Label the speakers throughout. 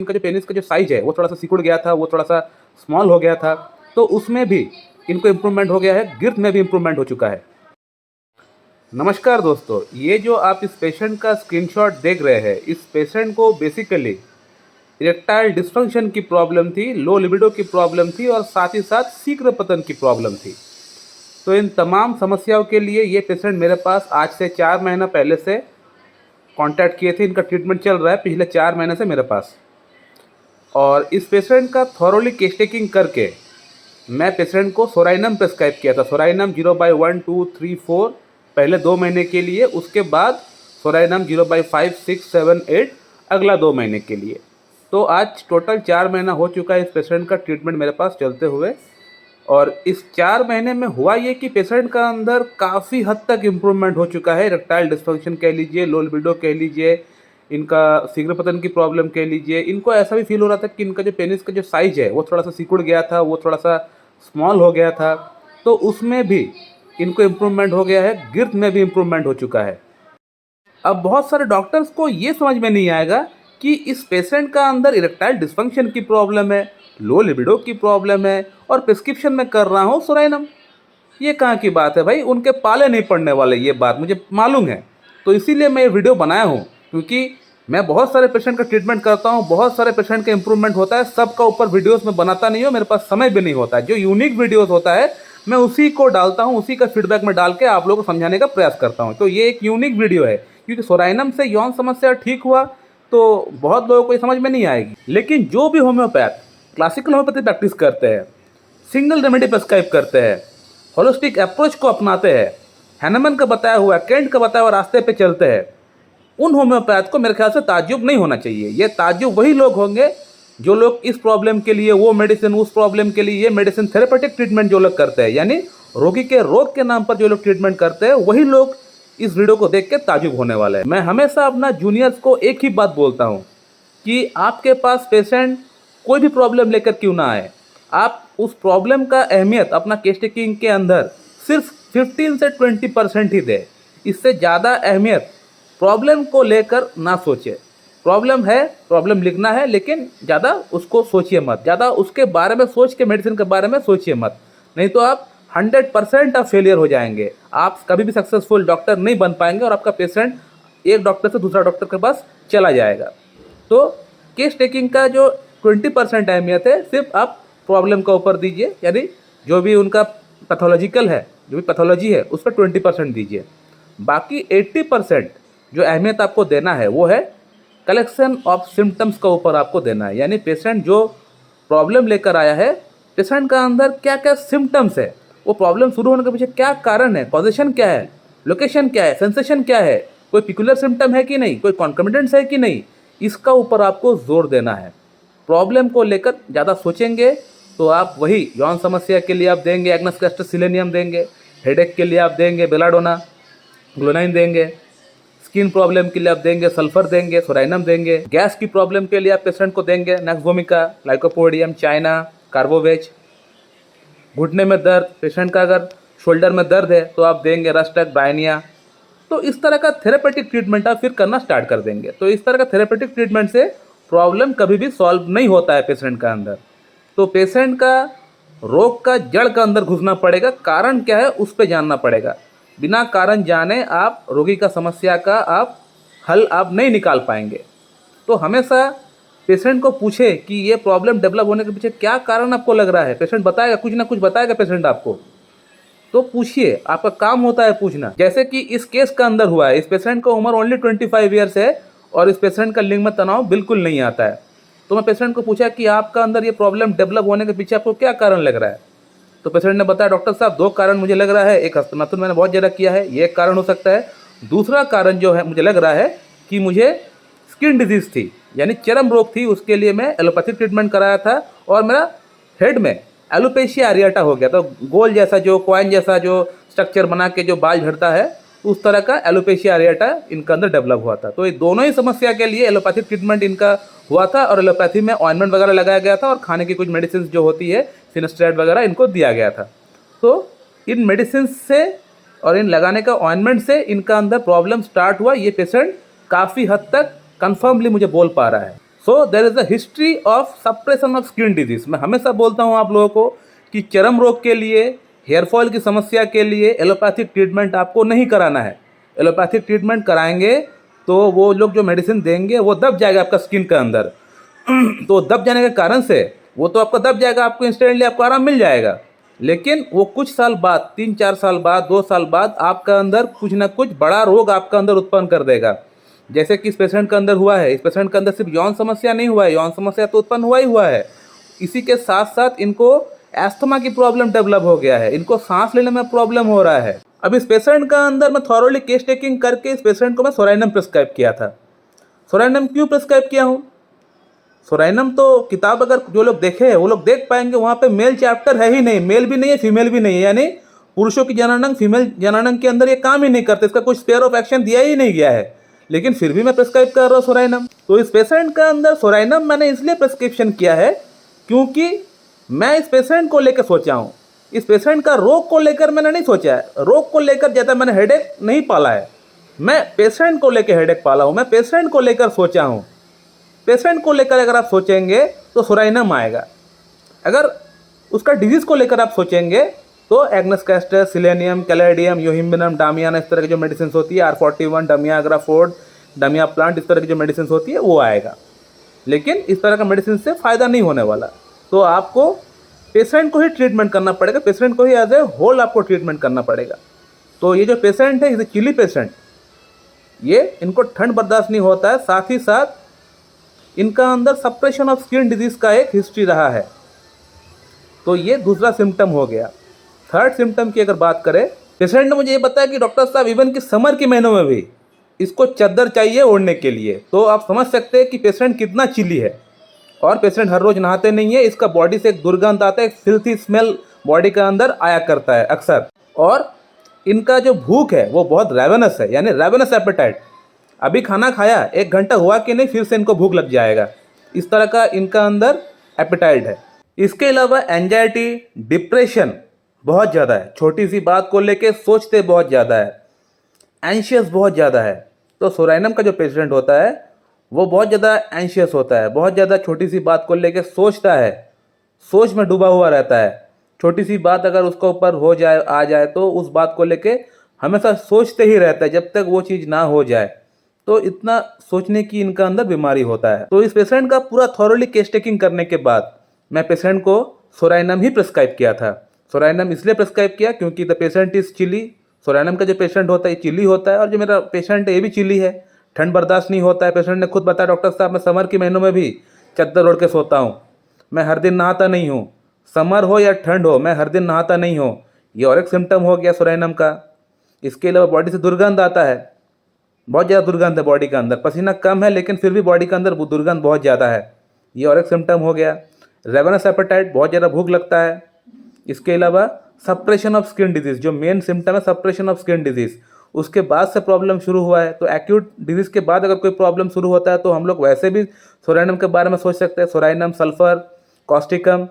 Speaker 1: इनका जो पेनिस का जो साइज है वो थोड़ा सा सिकुड़ गया था, वो थोड़ा सा स्मॉल हो गया था, तो उसमें भी इनको इम्प्रूवमेंट हो गया है, गिर्थ में भी इम्प्रूवमेंट हो चुका है। नमस्कार दोस्तों, ये जो आप इस पेशेंट का स्क्रीनशॉट देख रहे हैं, इस पेशेंट को बेसिकली इरेक्टाइल डिस्फंक्शन की प्रॉब्लम थी, लो लिबिडो की प्रॉब्लम थी और साथ ही साथ शीघ्र पतन की प्रॉब्लम थी। तो इन तमाम समस्याओं के लिए ये पेशेंट मेरे पास आज से 4 महीना पहले से कांटेक्ट किए थे। इनका ट्रीटमेंट चल रहा है पिछले 4 महीने से मेरे पास। और इस पेशेंट का थॉरोली केस टेकिंग करके मैं पेशेंट को सोराइनम प्रेस्क्राइब किया था। सोराइनम 0/1, 2, 3, 4 पहले 2 महीने के लिए, उसके बाद सोराइनम 0/5, 6, 7, 8 अगला 2 महीने के लिए। तो आज टोटल 4 महीना हो चुका है इस पेशेंट का ट्रीटमेंट मेरे पास चलते हुए। और इस 4 महीने में हुआ ये कि पेशेंट का अंदर काफ़ी हद तक इम्प्रूवमेंट हो चुका है। इरेक्टाइल डिस्फंक्शन कह लीजिए, लो लिबिडो कह लीजिए, इनका शीघ्र पतन की प्रॉब्लम कह लीजिए। इनको ऐसा भी फील हो रहा था कि इनका जो पेनिस का जो साइज है वो थोड़ा सा सिकुड़ गया था, वो थोड़ा सा स्मॉल हो गया था, तो उसमें भी इनको इम्प्रूवमेंट हो गया है, गिर्थ में भी इम्प्रूवमेंट हो चुका है। अब बहुत सारे डॉक्टर्स को ये समझ में नहीं आएगा कि इस पेशेंट का अंदर इरेक्टाइल डिस्फंक्शन की प्रॉब्लम है, लो लिबिडो की प्रॉब्लम है और प्रिस्क्रिप्शन में कर रहा हूँ सोराइनम। ये कहाँ की बात है भाई, उनके पाले नहीं पड़ने वाले, ये बात मुझे मालूम है। तो इसीलिए मैं ये वीडियो बनाया हूँ, क्योंकि मैं बहुत सारे पेशेंट का ट्रीटमेंट करता हूँ, बहुत सारे पेशेंट का इंप्रूवमेंट होता है, सबका ऊपर वीडियोस में बनाता नहीं हूँ, मेरे पास समय भी नहीं होता है। जो यूनिक वीडियोस होता है मैं उसी को डालता हूँ, उसी का फीडबैक में डाल के आप लोगों को समझाने का प्रयास करता हूँ। तो ये एक यूनिक वीडियो है, क्योंकि सोराइनम से यौन समस्या ठीक हुआ तो बहुत लोगों को ये समझ में नहीं आएगी। लेकिन जो भी होम्योपैथ क्लासिकल होम्योपैथी प्रैक्टिस करते हैं, सिंगल रेमेडी प्रेस्क्राइब करते हैं, होलिस्टिक अप्रोच को अपनाते हैं, हैनमन का बताया हुआ, केंट का बताया हुआ रास्ते पे चलते हैं, उन होम्योपैथ को मेरे ख्याल से ताज्जुब नहीं होना चाहिए। ये ताज्जुब वही लोग होंगे जो लोग इस प्रॉब्लम के लिए वो मेडिसिन, उस प्रॉब्लम के लिए ये मेडिसिन, थेरेपेटिक ट्रीटमेंट जो लोग करते हैं, यानी रोगी के रोग के नाम पर जो लोग ट्रीटमेंट करते हैं, वही लोग इस वीडियो को देख के ताज्जुब होने वाले हैं। मैं हमेशा अपना जूनियर्स को एक ही बात बोलता हूँ कि आपके पास पेशेंट कोई भी प्रॉब्लम लेकर क्यों ना आए, आप उस प्रॉब्लम का अहमियत अपना केस टेकिंग के अंदर सिर्फ 15 से 20% ही दें। इससे ज़्यादा अहमियत प्रॉब्लम को लेकर ना सोचे। प्रॉब्लम है, प्रॉब्लम लिखना है, लेकिन ज़्यादा उसको सोचिए मत, ज़्यादा उसके बारे में सोच के मेडिसिन के बारे में सोचिए मत, नहीं तो आप 100% आप फेलियर हो जाएंगे। आप कभी भी सक्सेसफुल डॉक्टर नहीं बन पाएंगे और आपका पेशेंट एक डॉक्टर से दूसरा डॉक्टर के पास चला जाएगा। तो केस टेकिंग का जो 20% अहमियत है, सिर्फ आप प्रॉब्लम का ऊपर दीजिए, यानी जो भी उनका पैथोलॉजिकल है, जो भी पैथोलॉजी है उस पर 20% दीजिए। बाकी 80% जो अहमियत आपको देना है वो है कलेक्शन ऑफ सिम्टम्स का ऊपर आपको देना है। यानी पेशेंट जो प्रॉब्लम लेकर आया है, पेशेंट का अंदर क्या क्या सिम्टम्स है, वो प्रॉब्लम शुरू होने के पीछे क्या कारण है, पॉजिशन क्या है, लोकेशन क्या है, सेंसेशन क्या है, कोई पिकुलर सिम्टम है कि नहीं, कोई कॉन्कमिटेंस है कि नहीं, इसका ऊपर आपको जोर देना है। प्रॉब्लम को लेकर ज़्यादा सोचेंगे तो आप वही यौन समस्या के लिए आप देंगे एग्नस कैस्टर सिलेनियम देंगे, हेडेक के लिए आप देंगे बेलाडोना ग्लोनाइन देंगे, स्किन प्रॉब्लम के लिए आप देंगे सल्फर देंगे, सोराइनम देंगे, गैस की प्रॉब्लम के लिए आप पेशेंट को देंगे नैक्सवोमिका, लाइकोपोडियम, चाइना, कार्बोवेज। घुटने में दर्द, पेशेंट का अगर शोल्डर में दर्द है तो आप देंगे रस्टक, ब्रायनिया। तो इस तरह का थेरेपेटिक ट्रीटमेंट आप फिर करना स्टार्ट कर देंगे। तो इस तरह का थेरेपेटिक ट्रीटमेंट से प्रॉब्लम कभी भी सॉल्व नहीं होता है पेशेंट का अंदर। तो पेशेंट का रोग का जड़ का अंदर घुसना पड़ेगा, कारण क्या है उस पर जानना पड़ेगा। बिना कारण जाने आप रोगी का समस्या का आप हल आप नहीं निकाल पाएंगे। तो हमेशा पेशेंट को पूछे कि ये प्रॉब्लम डेवलप होने के पीछे क्या कारण आपको लग रहा है। पेशेंट बताएगा, कुछ ना कुछ बताएगा पेशेंट आपको, तो पूछिए, आपका काम होता है पूछना। जैसे कि इस केस का अंदर हुआ है, इस पेशेंट का उम्र ओनली 25 ईयर्स है और इस पेशेंट का लिंग में तनाव बिल्कुल नहीं आता है। तो मैं पेशेंट को पूछा कि आपका अंदर ये प्रॉब्लम डेवलप होने के पीछे आपको क्या कारण लग रहा है। तो पेशेंट ने बताया, डॉक्टर साहब 2 कारण मुझे लग रहा है, एक हस्तनातुन मैंने बहुत ज़्यादा किया है, ये एक कारण हो सकता है। दूसरा कारण जो है मुझे लग रहा है कि मुझे स्किन डिजीज़ थी, यानी चर्म रोग थी, उसके लिए मैं एलोपैथिक ट्रीटमेंट कराया था और मेरा हेड में एलोपेशिया एरियाटा हो गया। तो गोल जैसा जो कॉइन जैसा जो स्ट्रक्चर बना के जो बाल झड़ता है, उस तरह का एलोपेशिया एरियाटा इनका अंदर डेवलप हुआ था। तो ये दोनों ही समस्या के लिए एलोपैथिक ट्रीटमेंट इनका हुआ था और एलोपैथी में ऑइंटमेंट वगैरह लगाया गया था और खाने की कुछ मेडिसिन जो होती है फिनेस्ट्रेट वगैरह इनको दिया गया था। तो इन मेडिसिन से और इन लगाने का ऑइंटमेंट से इनका अंदर प्रॉब्लम स्टार्ट हुआ। ये पेशेंट काफ़ी हद तक कन्फर्मली मुझे बोल पा रहा है। So there is a history of suppression of skin disease. मैं हमेशा बोलता हूँ आप लोगों को कि चर्म रोग के लिए, हेयर फॉल की समस्या के लिए एलोपैथिक ट्रीटमेंट आपको नहीं कराना है। एलोपैथिक ट्रीटमेंट कराएंगे तो वो लोग जो मेडिसिन देंगे वो दब जाएगा आपका स्किन के अंदर। तो दब जाने के कारण से वो तो आपका दब जाएगा, आपको इंस्टेंटली आपको आराम मिल जाएगा, लेकिन वो कुछ साल बाद, 3-4 साल बाद, 2 साल बाद आपका अंदर कुछ ना कुछ बड़ा रोग आपका अंदर उत्पन्न कर देगा। जैसे कि इस पेशेंट के अंदर हुआ है। इस पेशेंट के अंदर सिर्फ यौन समस्या नहीं हुआ है, यौन समस्या तो उत्पन्न हुआ ही हुआ है, इसी के साथ साथ इनको एस्थमा की प्रॉब्लम डेवलप हो गया है, इनको सांस लेने में प्रॉब्लम हो रहा है। अब इस पेशेंट का अंदर मैं थॉरोली केस टेकिंग करके इस पेशेंट को मैं सोराइनम प्रिस्क्राइब किया था। सोराइनम क्यों प्रिस्क्राइब किया हूँ? सोराइनम तो किताब अगर जो लोग देखे हैं वो लोग देख पाएंगे, वहाँ पे मेल चैप्टर है ही नहीं, मेल भी नहीं है, फीमेल भी नहीं है, यानी पुरुषों की जननांग फीमेल जननांग के अंदर ये काम ही नहीं करते, इसका कुछ स्पेयर ऑफ एक्शन दिया ही नहीं गया है, लेकिन फिर भी मैं प्रिस्क्राइब कर रहा हूँ सोराइनम। तो इस पेशेंट का अंदर सोराइनम मैंने इसलिए प्रिस्क्रिप्शन किया है क्योंकि मैं इस पेशेंट को लेकर सोचा हूँ। इस पेशेंट का रोग को लेकर मैंने नहीं सोचा है, रोग को लेकर ज़्यादा मैंने हेडेक नहीं पाला है, मैं पेशेंट को लेकर हेडेक पाला हूँ, मैं पेशेंट को लेकर सोचा हूँ। पेशेंट को लेकर अगर आप सोचेंगे तो सोराइनम आएगा, अगर उसका डिजीज़ को लेकर आप सोचेंगे तो एग्नस कैस्टर, सिलेनियम, कैलेडियम, योहिम्बिनम, डामियाना, इस तरह की जो मेडिसिन होती है, R41, डमिया अग्राफोर्ड, डमिया प्लांट, इस तरह की जो मेडिसिन होती है वो आएगा, लेकिन इस तरह का मेडिसिन से फ़ायदा नहीं होने वाला। तो आपको पेशेंट को ही ट्रीटमेंट करना पड़ेगा, पेशेंट को ही एज ए होल आपको ट्रीटमेंट करना पड़ेगा। तो ये जो पेशेंट है, इसे चिली पेशेंट, ये इनको ठंड बर्दाश्त नहीं होता है, साथ ही साथ इनका अंदर सप्रेशन ऑफ स्किन डिजीज़ का एक हिस्ट्री रहा है। तो ये दूसरा सिम्टम हो गया। थर्ड सिम्टम की अगर बात करें, पेशेंट ने मुझे ये बताया कि डॉक्टर साहब इवन कि समर के महीनों में भी इसको चादर चाहिए ओढ़ने के लिए। तो आप समझ सकते हैं कि पेशेंट कितना चिली है। और पेशेंट हर रोज़ नहाते नहीं है, इसका बॉडी से एक दुर्गंध आता है, एक फिल्थी स्मेल बॉडी का अंदर आया करता है अक्सर। और इनका जो भूख है वो बहुत रेवेनस है, यानी रेवेनस एपेटाइट। अभी खाना खाया, 1 घंटा हुआ कि नहीं, फिर से इनको भूख लग जाएगा, इस तरह का इनका अंदर एपेटाइट है। इसके अलावा एंजाइटी, डिप्रेशन बहुत ज़्यादा है, छोटी सी बात को लेके सोचते बहुत ज़्यादा है, एंशियस बहुत ज़्यादा है। तो सोराइनम का जो पेशेंट होता है वो बहुत ज़्यादा एंशियस होता है, बहुत ज़्यादा छोटी सी बात को लेके सोचता है, सोच में डूबा हुआ रहता है। छोटी सी बात अगर उसके ऊपर हो जाए, आ जाए, तो उस बात को लेके हमेशा सोचते ही रहता है जब तक वो चीज़ ना हो जाए। तो इतना सोचने की इनका अंदर बीमारी होता है। तो इस पेशेंट का पूरा थॉरोली केस टेकिंग करने के बाद मैं पेशेंट को सोराइनम ही प्रिस्क्राइब किया था। सोराइनम इसलिए प्रिस्क्राइब किया क्योंकि the patient is chilly. Psorinum का जो पेशेंट होता है ये चिली होता है, और जो मेरा पेशेंट है ये भी चिली है, ठंड बर्दाश्त नहीं होता है। पेशेंट ने खुद बताया, डॉक्टर साहब मैं समर के महीनों में भी चद्दर ओढ़ के सोता हूँ, मैं हर दिन नहाता नहीं हूँ, समर हो या ठंड हो मैं हर दिन नहाता नहीं हूँ। ये और एक सिम्टम हो गया सोराइनम का। इसके अलावा बॉडी से दुर्गंध आता है, बहुत ज़्यादा दुर्गंध है बॉडी के अंदर, पसीना कम है लेकिन फिर भी बॉडी के अंदर दुर्गंध बहुत ज़्यादा है, ये और एक सिम्टम हो गया। रेवेनस एपेटाइट, बहुत ज़्यादा भूख लगता है। इसके अलावा सप्रेशन ऑफ स्किन डिजीज़, जो मेन सिम्टम है सप्रेशन ऑफ स्किन डिजीज़, उसके बाद से प्रॉब्लम शुरू हुआ है। तो एक्यूट डिजीज़ के बाद अगर कोई प्रॉब्लम शुरू होता है तो हम लोग वैसे भी सोराइनम के बारे में सोच सकते हैं। सोराइनम, सल्फर, कॉस्टिकम,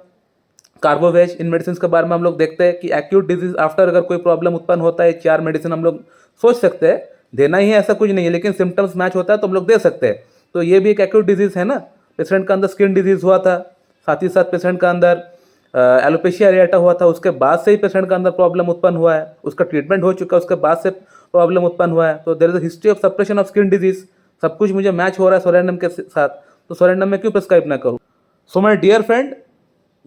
Speaker 1: कार्बोवेज, इन मेडिसिन के बारे में हम लोग देखते हैं कि एक्यूट डिजीज़ आफ्टर अगर कोई प्रॉब्लम उत्पन्न होता है, 4 मेडिसिन हम लोग सोच सकते हैं, देना ही है ऐसा कुछ नहीं है, लेकिन सिम्टम्स मैच होता है तो हम लोग दे सकते हैं। तो ये भी एक एक्यूट डिजीज़ है ना, पेशेंट का अंदर स्किन डिजीज़ हुआ था, साथ ही साथ पेशेंट का अंदर एलोपेशिया एरिएटा हुआ था, उसके बाद से ही पेशेंट का अंदर प्रॉब्लम उत्पन्न हुआ है, उसका ट्रीटमेंट हो चुका है, उसके बाद से प्रॉब्लम उत्पन्न हुआ है। तो there is a history of suppression of skin disease, सब कुछ मुझे मैच हो रहा है सोराइनम के साथ, तो सोराइनम में क्यों प्रिस्क्राइब ना करूँ। सो माय डियर फ्रेंड,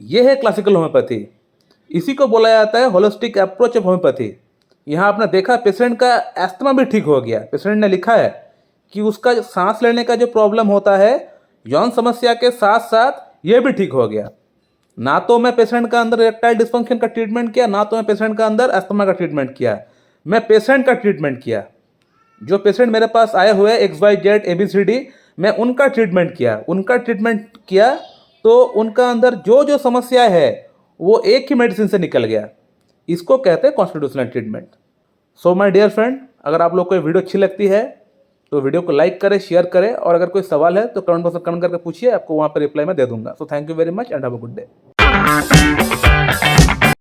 Speaker 1: ये है क्लासिकल होम्योपैथी, इसी को बोला जाता है होलिस्टिक अप्रोच ऑफ होम्योपैथी। यहाँ आपने देखा पेशेंट का एस्थमा भी ठीक हो गया। पेशेंट ने लिखा है कि उसका सांस लेने का जो प्रॉब्लम होता है यौन समस्या के साथ साथ ये भी ठीक हो गया। ना तो मैं पेशेंट का अंदर इरेक्टाइल डिस्फंक्शन का ट्रीटमेंट किया, ना तो मैं पेशेंट का अंदर एस्थमा का ट्रीटमेंट किया, मैं पेशेंट का ट्रीटमेंट किया। जो पेशेंट मेरे पास आए हुए XYZ ABCD, मैं उनका ट्रीटमेंट किया तो उनका अंदर जो जो समस्या है वो एक ही मेडिसिन से निकल गया। इसको कहते हैं constitutional treatment. So my dear friend, अगर आप लोग को वीडियो अच्छी लगती है तो वीडियो को लाइक करें, शेयर करें, और अगर कोई सवाल है तो कमेंट बॉक्स में कमेंट करके पूछिए, आपको वहाँ पर रिप्लाई मैं दे दूंगा। So thank you very much and have a good day.